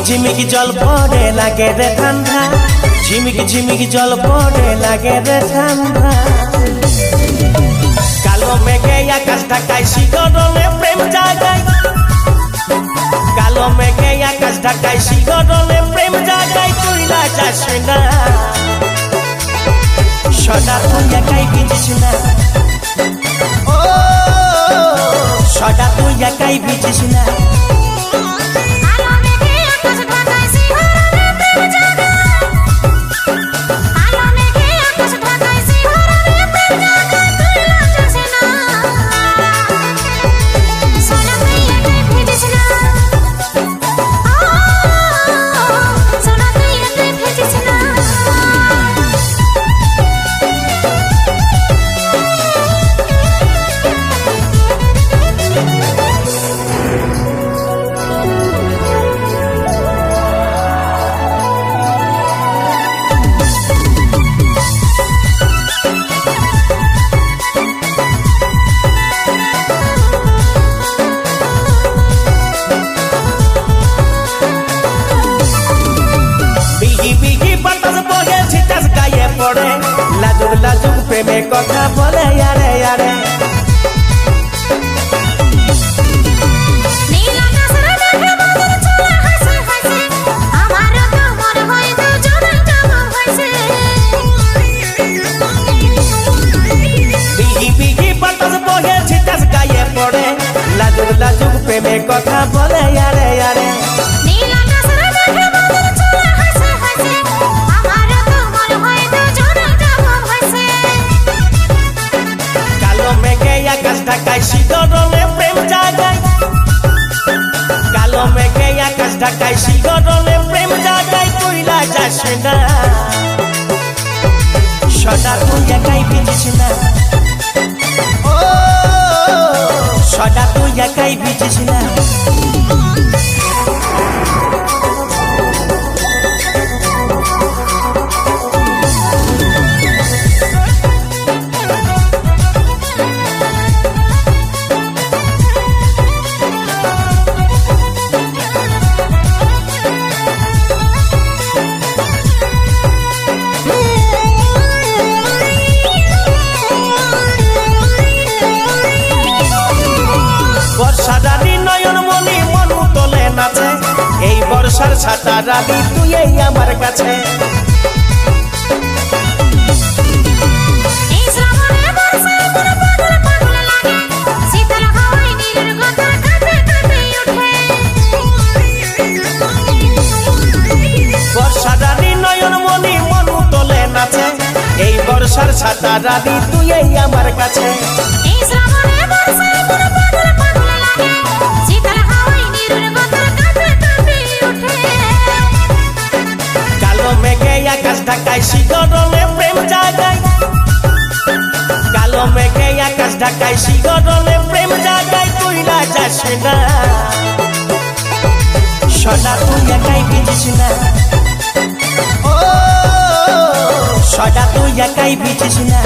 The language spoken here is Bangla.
ঝিমিকি জল পড়ে লাগে রে ঠান্ডা, ঝিমিকি জল পড়ে লাগে রে ঠান্ডা। কালো মেঘে আকাশ ঢাকায় শিহরণে প্রেম জাগায়, কালো মেঘে আকাশ ঢাকায় শিহরণে প্রেম জাগায়। তুই না যাস না সদা, তুই একাই ভিজিস না, ও সদা তুই একাই ভিজিস না। লাজুক লাজুক প্রেমে কথা বলে আরে আরে, বিহি বিহি বাতাস বহে ছিটাস গায়ে পড়ে। লাজুক লাজুক প্রেমে কথা বলে আরে আরে, আকাশ ঢাকায় শিহরণে প্রেম জাগায়, কালো মেঘে আকাশ ঢাকায় শিহরণে প্রেম জাগায়। তুই না যাস না সদা, তুই একাই ভিজিস না, ও সদা তুই একাই ভিজিস না। বর্ষারানী নয়ন মনি মনু তোলে নাচে, এই বর্ষার ছাতা রানী তুই এই আমার কাছে। বর্ষারানী নয়ন মনি মনু তোলে নাচে, এই বর্ষার ছাতা রানী তুই এই আমার কাছে। কালো মেঘে আকাশ ঢাকায় শিহরণে প্রেম জাগায়, কালো মেঘে আকাশ ঢাকায় শিহরণে প্রেম জাগায়। তুই না যাস না সদা, তুই একাই ভিজিস না, ও সদা তুই একাই ভিজিস না।